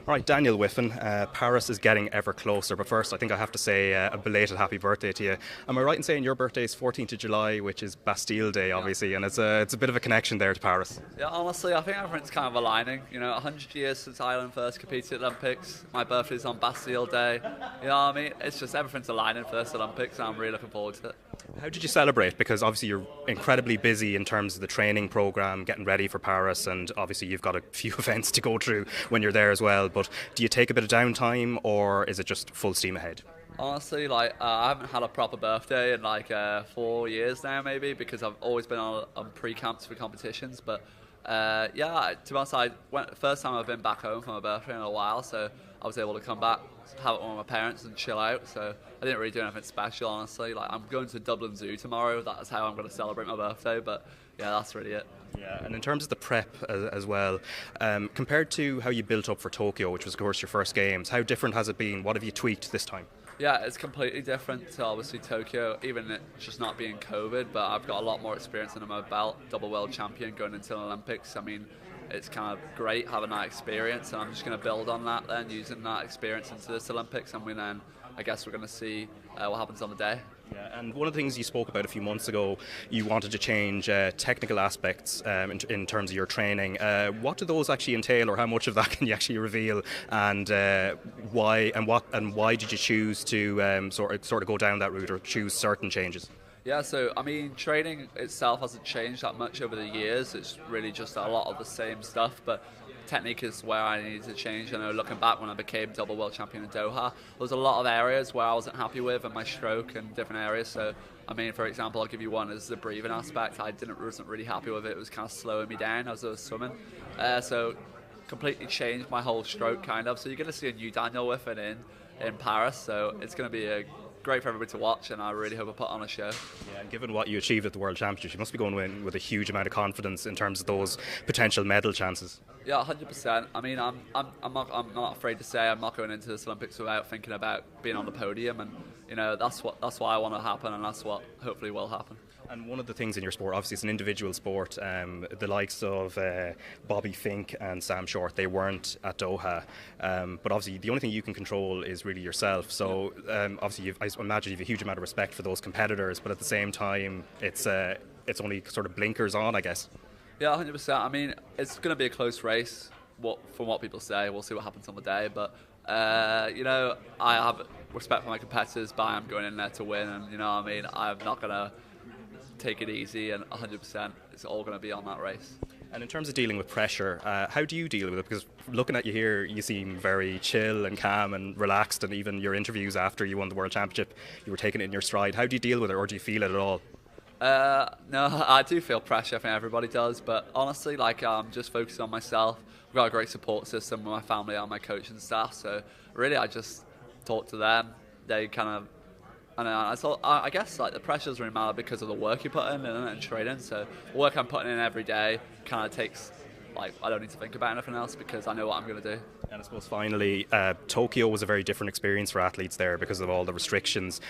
All right, Daniel Wiffen, Paris is getting ever closer, but first I think I have to say a belated happy birthday to you. Am I right in saying your birthday is 14th of July, which is Bastille Day, obviously, and it's a bit of a connection there to Paris? Yeah, honestly, I think everything's kind of aligning. 100 years since Ireland first competed at Olympics. My birthday's on Bastille Day. You know what I mean? It's just everything's aligning for this Olympics, and I'm really looking forward to it. How did you celebrate? Because obviously you're incredibly busy in terms of the training program, getting ready for Paris, and obviously you've got a few events to go through when you're there as well. But do you take a bit of downtime, or is it just full steam ahead? Honestly, I haven't had a proper birthday in 4 years now, maybe, because I've always been on pre-camps for competitions. But to be honest, first time I've been back home for my birthday in a while, so I was able to come back, have it with my parents and chill out. So I didn't really do anything special, honestly. I'm going to Dublin Zoo tomorrow. That's how I'm going to celebrate my birthday. But yeah, that's really it. Yeah, and in terms of the prep as well, compared to how you built up for Tokyo, which was of course your first games, how different has it been? What have you tweaked this time? Yeah, it's completely different to obviously Tokyo, even it just not being COVID, but I've got a lot more experience under my belt, double world champion going into the Olympics. I mean, it's kind of great having that experience, and I'm just going to build on that then, using that experience into this Olympics, and I guess we're going to see what happens on the day. Yeah, and one of the things you spoke about a few months ago, you wanted to change technical aspects in terms of your training. What do those actually entail, or how much of that can you actually reveal, and why did you choose to sort of go down that route or choose certain changes? Yeah, so I mean, training itself hasn't changed that much over the years. It's really just a lot of the same stuff, but technique is where I needed to change. Looking back when I became double world champion in Doha, there was a lot of areas where I wasn't happy with, and my stroke and different areas. So, I mean, for example, I'll give you one is the breathing aspect. Wasn't really happy with it. It was kind of slowing me down as I was swimming. So, completely changed my whole stroke, kind of. So you're going to see a new Daniel Wiffen in Paris. So it's going to be great for everybody to watch, and I really hope I put on a show. Yeah, and given what you achieved at the World Championships, you must be going in with a huge amount of confidence in terms of those potential medal chances. Yeah, 100%. I mean, I'm not afraid to say I'm not going into this Olympics without thinking about being on the podium, and that's what I want to happen, and that's what hopefully will happen. And one of the things in your sport, obviously it's an individual sport, the likes of Bobby Fink and Sam Short, they weren't at Doha, but obviously the only thing you can control is really yourself. So obviously I imagine you have a huge amount of respect for those competitors, but at the same time it's only sort of blinkers on, I guess. Yeah, 100%. I mean, it's going to be a close race, from what people say. We'll see what happens on the day, but I have respect for my competitors, but I'm going in there to win, and I'm not going to take it easy, and 100% it's all going to be on that race. And in terms of dealing with pressure, how do you deal with it? Because looking at you here, you seem very chill and calm and relaxed, and even your interviews after you won the World Championship, you were taking it in your stride. How do you deal with it, or do you feel it at all? No, I do feel pressure. I think everybody does, but honestly, I'm just focused on myself. I've got a great support system with my family and my coaching staff, so really I just talk to them. They kind of, I guess the pressures really matter because of the work you put in and training. So the work I'm putting in every day kind of takes, I don't need to think about anything else because I know what I'm going to do. And I suppose finally, Tokyo was a very different experience for athletes there because of all the restrictions.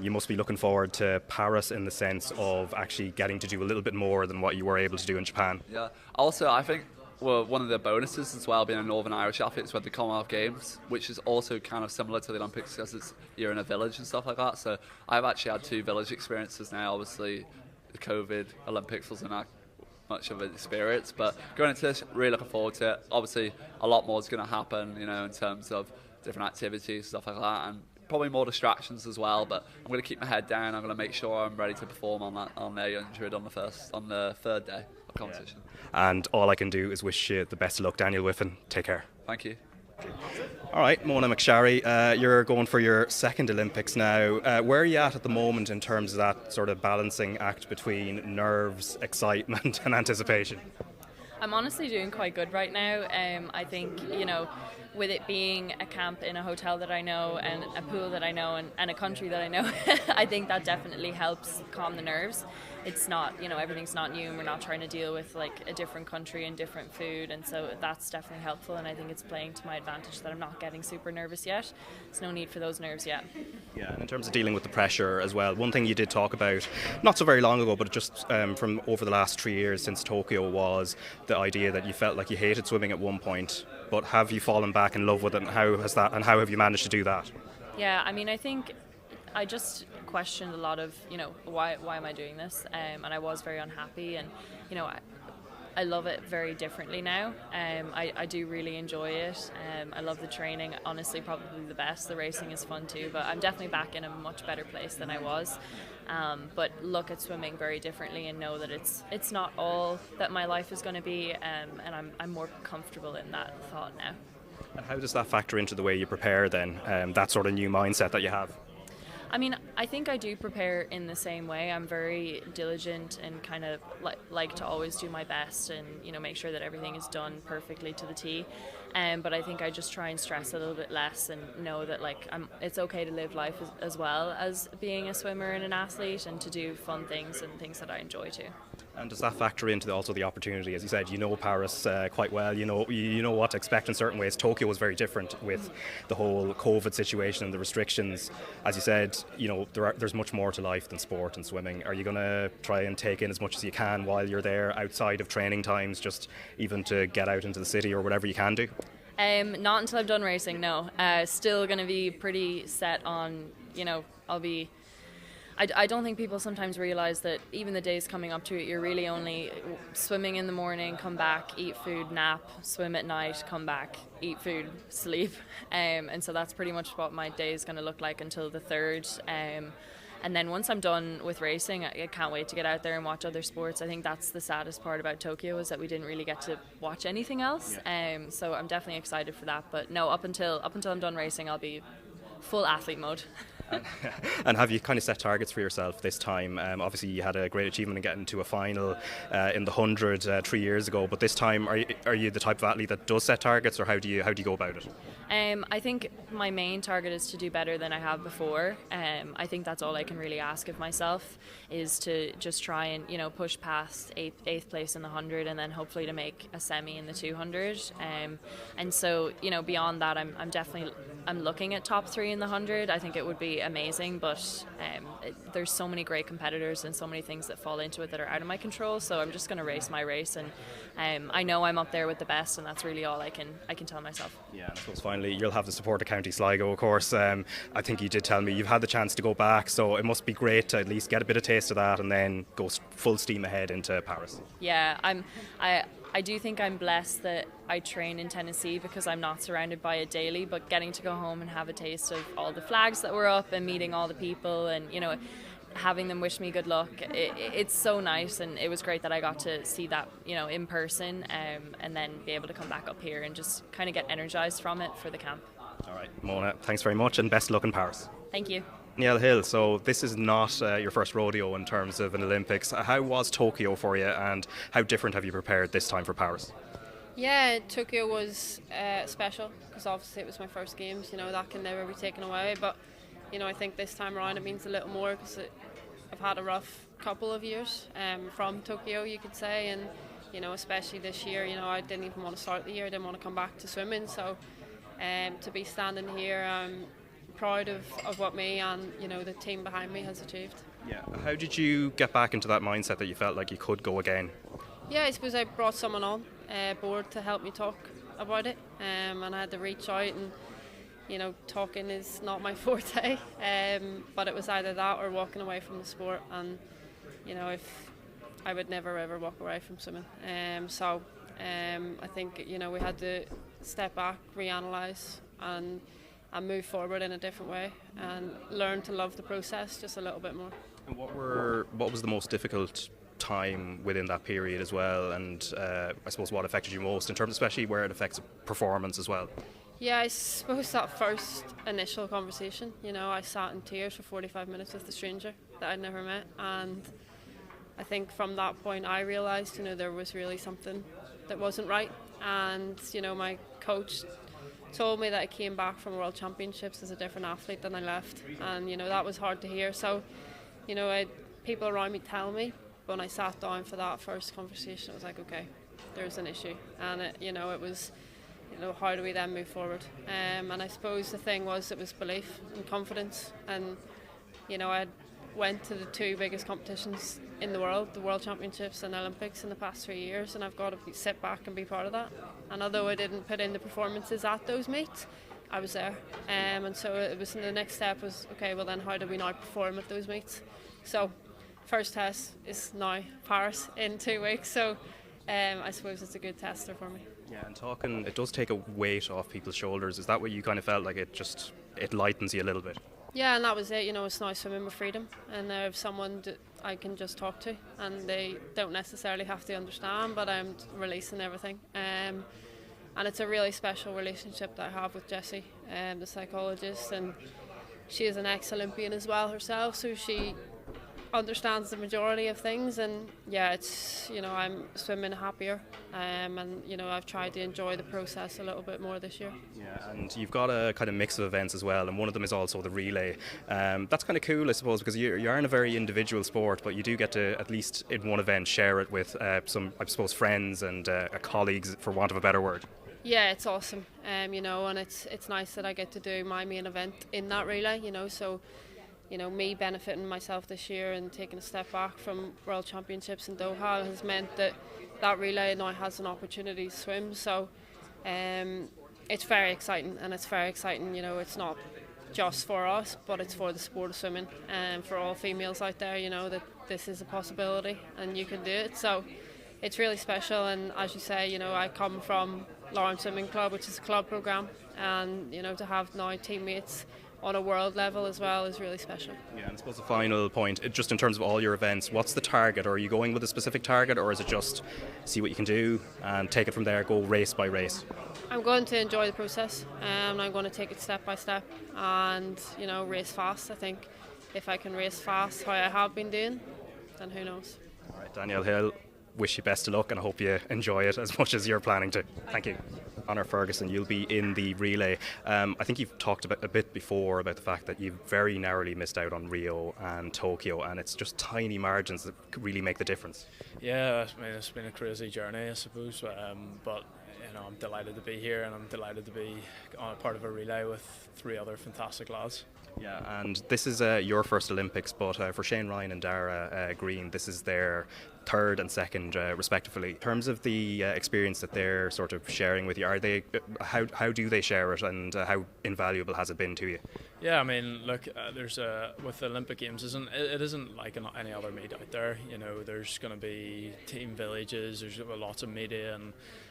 You must be looking forward to Paris in the sense of actually getting to do a little bit more than what you were able to do in Japan. Yeah. Also, I think one of the bonuses as well, being a Northern Irish athlete, is with the Commonwealth Games, which is also kind of similar to the Olympics because you're in a village and stuff like that. So I've actually had 2 village experiences now. Obviously, the COVID Olympics wasn't that much of an experience, but going into this, really looking forward to it. Obviously, a lot more is going to happen, in terms of different activities, stuff like that, and probably more distractions as well. But I'm going to keep my head down. I'm going to make sure I'm ready to perform on the 100 on the third day of competition. Yeah. And all I can do is wish you the best of luck, Daniel Wiffen. Take care. Thank you. All right, Mshar McSharry, you're going for your second Olympics now. Where are you at the moment in terms of that sort of balancing act between nerves, excitement and anticipation? I'm honestly doing quite good right now. I think, with it being a camp in a hotel that I know and a pool that I know and a country that I know, I think that definitely helps calm the nerves. it's not, everything's not new, and we're not trying to deal with like a different country and different food, and so that's definitely helpful, and I think it's playing to my advantage that I'm not getting super nervous yet. There's no need for those nerves yet. Yeah, and in terms of dealing with the pressure as well, one thing you did talk about not so very long ago, but just from over the last 3 years since Tokyo, was the idea that you felt like you hated swimming at one point, but have you fallen back in love with it, and how have you managed to do that? Yeah, I mean, I think I just questioned a lot of, why am I doing this? And I was very unhappy, and, I love it very differently now. I do really enjoy it. I love the training, honestly, probably the best. The racing is fun too, but I'm definitely back in a much better place than I was. But look at swimming very differently and know that it's not all that my life is going to be, and I'm more comfortable in that thought now. And how does that factor into the way you prepare then, that sort of new mindset that you have? I mean, I think I do prepare in the same way. I'm very diligent and kind of like to always do my best and, make sure that everything is done perfectly to the T. But I think I just try and stress a little bit less and know that it's okay to live life as well as being a swimmer and an athlete, and to do fun things and things that I enjoy too. And does that factor into also the opportunity? As you said, Paris quite well. You know what to expect in certain ways. Tokyo was very different with the whole COVID situation and the restrictions. As you said, there's much more to life than sport and swimming. Are you going to try and take in as much as you can while you're there outside of training times, just even to get out into the city or whatever you can do? Not until I've done racing, no. Still going to be pretty set on, I don't think people sometimes realise that even the days coming up to it, you're really only swimming in the morning, come back, eat food, nap, swim at night, come back, eat food, sleep. And so that's pretty much what my day is going to look like until the 3rd. And then once I'm done with racing, I can't wait to get out there and watch other sports. I think that's the saddest part about Tokyo, is that we didn't really get to watch anything else. Yeah. So I'm definitely excited for that. But no, up until I'm done racing, I'll be full athlete mode. And have you kind of set targets for yourself this time? Obviously, you had a great achievement in getting to a final in the 100 3 years ago. But this time, are you the type of athlete that does set targets, or how do you go about it? I think my main target is to do better than I have before. I think that's all I can really ask of myself, is to just try and push past eighth place in the 100, and then hopefully to make a semi in the 200. And so beyond that, I'm looking at top 3 in the 100. I think it would be amazing, but there's so many great competitors and so many things that fall into it that are out of my control. So I'm just going to race my race, and I know I'm up there with the best, and that's really all I can tell myself. Yeah, and I suppose finally you'll have the support of County Sligo, of course. I think you did tell me you've had the chance to go back, so it must be great to at least get a bit of taste of that and then go full steam ahead into Paris. Yeah, I do think I'm blessed that I train in Tennessee, because I'm not surrounded by it daily, but getting to go home and have a taste of all the flags that were up and meeting all the people and, having them wish me good luck, it's so nice, and it was great that I got to see that, in person, and then be able to come back up here and just kind of get energised from it for the camp. All right, Mona, thanks very much, and best of luck in Paris. Thank you. Danielle Hill, so this is not your first rodeo in terms of an Olympics. How was Tokyo for you, and how different have you prepared this time for Paris? Yeah, Tokyo was special, because obviously it was my first games. That can never be taken away. But I think this time around it means a little more, because I've had a rough couple of years from Tokyo, you could say, and especially this year. I didn't even want to start the year. I didn't want to come back to swimming. So to be standing here, I'm proud of what me and the team behind me has achieved. Yeah. How did you get back into that mindset that you felt like you could go again? Yeah, I suppose I brought someone on board to help me talk about it, and I had to reach out, and talking is not my forte, but it was either that or walking away from the sport, and if I would never ever walk away from swimming. So I think we had to step back, reanalyse, and move forward in a different way, and learn to love the process just a little bit more. And what was the most difficult time within that period as well, and I suppose what affected you most, in terms especially where it affects performance as well? Yeah, I suppose that first initial conversation, I sat in tears for 45 minutes with a stranger that I'd never met, and I think from that point I realised there was really something that wasn't right, and my coach told me that I came back from World Championships as a different athlete than I left, and that was hard to hear. So I had people around me tell me when I sat down for that first conversation, I was like, okay, there's an issue, and it was, how do we then move forward? And I suppose the thing was, it was belief and confidence, and I went to the two biggest competitions in the World Championships and Olympics in the past 3 years, and I've got to sit back and be part of that. And although I didn't put in the performances at those meets, I was there, and so it was. The next step was, okay, well then how do we now perform at those meets? So first test is now Paris in 2 weeks, so I suppose it's a good tester for me. Yeah, and talking, it does take a weight off people's shoulders. Is that what you kind of felt like? It lightens you a little bit? Yeah, and that was it. It's nice swimming with freedom, and there's someone I can just talk to, and they don't necessarily have to understand, but I'm releasing everything. And it's a really special relationship that I have with Jessie, the psychologist, and she is an ex-Olympian as well herself, so she understands the majority of things. And yeah, it's I'm swimming happier, and I've tried to enjoy the process a little bit more this year. Yeah, and you've got a kind of mix of events as well, and one of them is also the relay. That's kind of cool, I suppose, because you are in a very individual sport, but you do get to, at least in one event, share it with some, I suppose, friends and colleagues, for want of a better word. Yeah, it's awesome, and it's nice that I get to do my main event in that relay, so me benefiting myself this year and taking a step back from World Championships in Doha has meant that relay now has an opportunity to swim, so it's very exciting, and it's very exciting, it's not just for us, but it's for the sport of swimming, and for all females out there, that this is a possibility and you can do it, so it's really special. And as you say, I come from Lawrence Swimming Club, which is a club programme, and to have now teammates on a world level as well is really special. Yeah, and I suppose the final point, just in terms of all your events, what's the target? Are you going with a specific target, or is it just see what you can do and take it from there, go race by race? I'm going to enjoy the process, and I'm going to take it step by step and race fast. I think if I can race fast how I have been doing, then who knows. All right, Danielle Hill, wish you best of luck, and I hope you enjoy it as much as you're planning to. Thank you. Conor Ferguson, you'll be in the relay. I think you've talked a bit before about the fact that you've very narrowly missed out on Rio and Tokyo, and it's just tiny margins that really make the difference. Yeah, I mean, it's been a crazy journey, I suppose, but I'm delighted to be here, and I'm delighted to be on a part of a relay with 3 other fantastic lads. Yeah, and this is your first Olympics, but for Shane Ryan and Dara Green, this is their third and second, respectively. In terms of the experience that they're sort of sharing with you, are they? How do they share it, and how invaluable has it been to you? Yeah, I mean, look, there's with the Olympic Games, it isn't like any other meet out there. There's going to be team villages, there's lots of media,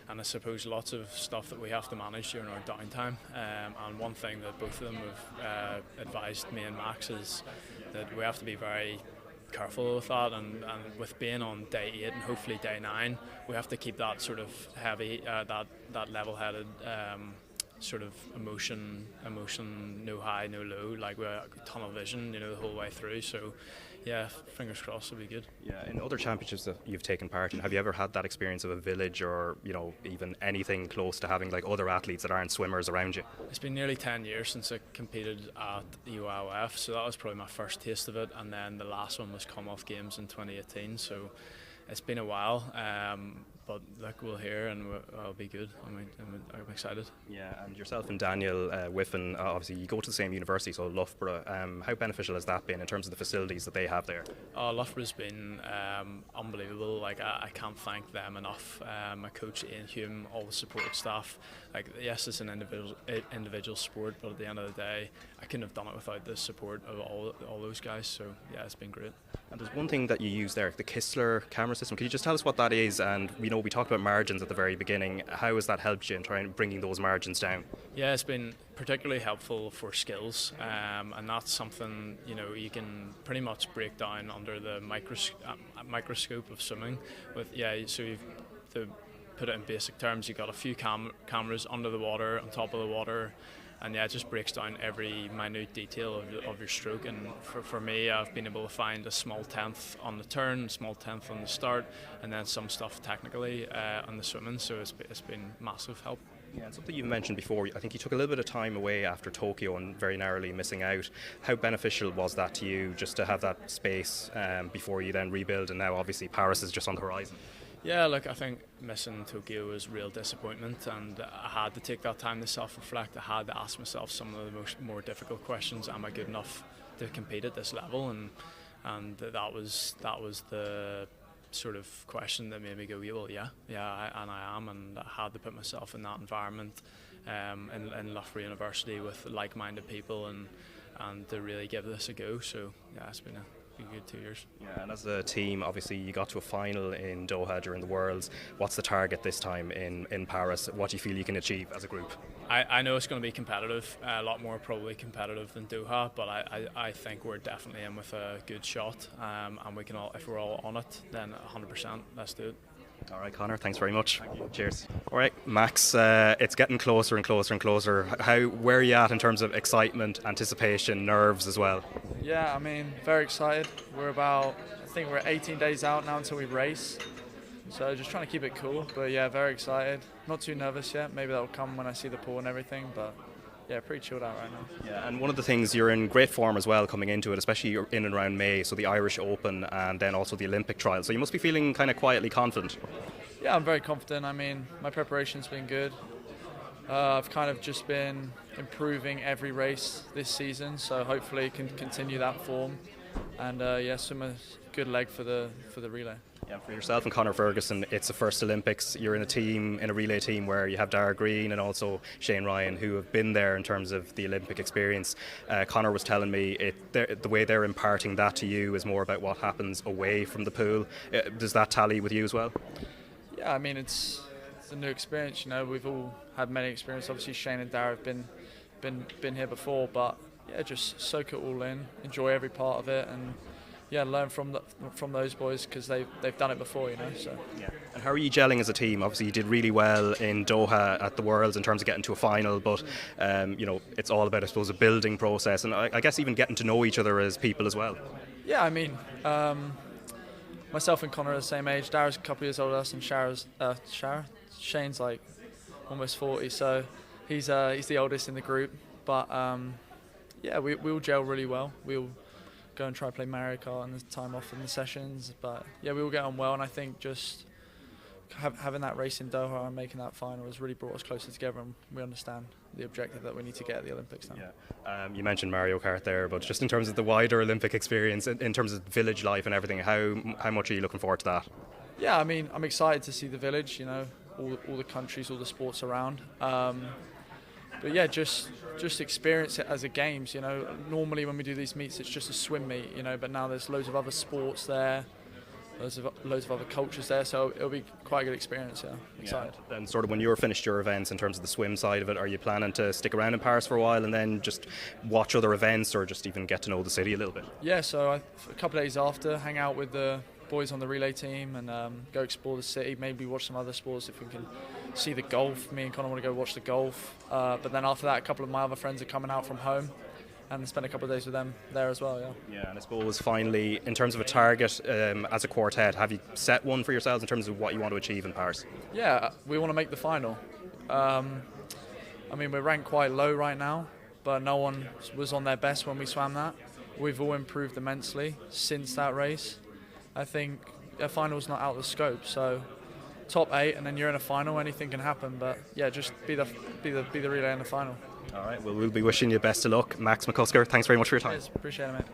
and I suppose lots of stuff that we have to manage during our downtime. And one thing that both of them have advised me and Max is that we have to be very careful with that, and with being on day 8 and hopefully day 9, we have to keep that sort of heavy, that level-headed sort of emotion, no high, no low, like we're tunnel vision, the whole way through. So yeah, fingers crossed, it'll be good. Yeah, in other championships that you've taken part in, have you ever had that experience of a village, or even anything close to having like other athletes that aren't swimmers around you? It's been nearly 10 years since I competed at the UIOF, so that was probably my first taste of it, and then the last one was Commonwealth Games in 2018, so it's been a while, but look, we'll hear, and I'll be good. I'm excited. Yeah, and yourself and Daniel Wiffen, obviously you go to the same university, so Loughborough. How beneficial has that been in terms of the facilities that they have there? Loughborough's been unbelievable. Like I can't thank them enough. My coach Ian Hume, all the support staff. Like yes, it's an individual sport, but at the end of the day, I couldn't have done it without the support of all those guys. So yeah, it's been great. And there's one thing that you use there, the Kistler camera system. Can you just tell us what that is? And we talked about margins at the very beginning. How has that helped you in trying bringing those margins down? Yeah, it's been particularly helpful for skills, and that's something you can pretty much break down under the microscope of swimming. So you've to put it in basic terms, you've got a few cameras under the water, on top of the water. And yeah, it just breaks down every minute detail of your stroke. And for me, I've been able to find a small tenth on the turn, a small tenth on the start, and then some stuff technically on the swimming. So it's been massive help. Yeah, and something you mentioned before, I think you took a little bit of time away after Tokyo and very narrowly missing out. How beneficial was that to you, just to have that space before you then rebuild, and now obviously Paris is just on the horizon? Yeah, look, I think missing Tokyo was real disappointment, and I had to take that time to self-reflect. I had to ask myself some of the more difficult questions. Am I good enough to compete at this level? And that was the sort of question that made me go, well, I am, and I had to put myself in that environment in Loughborough University with like-minded people and to really give this a go. So yeah, it's been a good 2 years. Yeah, and as a team, obviously you got to a final in Doha during the Worlds. What's the target this time in Paris? What do you feel you can achieve as a group? I know it's going to be competitive, a lot more probably competitive than Doha, but I think we're definitely in with a good shot, and we can all, if we're all on it, then 100%, let's do it. All right, Conor, thanks very much. Thank you. Cheers. All right, Max, it's getting closer and closer and closer. Where are you at in terms of excitement, anticipation, nerves as well? Yeah, I mean, very excited. I think we're 18 days out now until we race. So just trying to keep it cool, but yeah, very excited. Not too nervous yet. Maybe that'll come when I see the pool and everything, but yeah, pretty chilled out right now. Yeah, and one of the things, you're in great form as well coming into it, especially you're in and around May, so the Irish Open and then also the Olympic trials. So you must be feeling kind of quietly confident. Yeah, I'm very confident. I mean, my preparation's been good. I've kind of just been improving every race this season, so hopefully can continue that form. And swim a good leg for the relay. Yeah, for yourself and Conor Ferguson, it's the first Olympics. You're in a relay team where you have Dara Green and also Shane Ryan, who have been there in terms of the Olympic experience. Conor was telling me the way they're imparting that to you is more about what happens away from the pool. Does that tally with you as well? Yeah, I mean, it's a new experience. You know, we've all had many experiences. Obviously, Shane and Dara have been here before, but yeah, just soak it all in, enjoy every part of it, and yeah, learn from those boys because they've done it before, you know. So. Yeah. And how are you gelling as a team? Obviously, you did really well in Doha at the Worlds in terms of getting to a final, but it's all about, I suppose, a building process, and I guess even getting to know each other as people as well. Yeah, I mean, myself and Conor are the same age. Dara's a couple of years older than us, and Shane's like almost 40, so he's the oldest in the group. But yeah, we all gel really well. We'll go and try to play Mario Kart and the time off in the sessions, but yeah, we all get on well, and I think just having that race in Doha and making that final has really brought us closer together, and we understand the objective that we need to get at the Olympics now. Yeah. You mentioned Mario Kart there, but just in terms of the wider Olympic experience, in terms of village life and everything, how much are you looking forward to that? Yeah, I mean, I'm excited to see the village, you know, all the countries, all the sports around. But yeah, just experience it as a games, you know. Normally when we do these meets, it's just a swim meet, you know, but now there's loads of other sports there, loads of other cultures there, so it'll be quite a good experience, yeah. Excited. Yeah. And sort of when you're finished your events in terms of the swim side of it, are you planning to stick around in Paris for a while and then just watch other events or just even get to know the city a little bit? Yeah, so a couple of days after, hang out with the boys on the relay team and go explore the city, maybe watch some other sports if we can see the golf. Me and Conor want to go watch the golf, but then after that a couple of my other friends are coming out from home and spend a couple of days with them there as well. Yeah, and I suppose finally, in terms of a target as a quartet, have you set one for yourselves in terms of what you want to achieve in Paris? Yeah, we want to make the final. I mean, we're ranked quite low right now, but no one was on their best when we swam that. We've all improved immensely since that race. I think a final's not out of the scope, so top 8 and then you're in a final, anything can happen, but yeah, just be the relay in the final. All right, well, we'll be wishing you best of luck. Max McCusker, thanks very much for your time. Cheers, appreciate it, mate.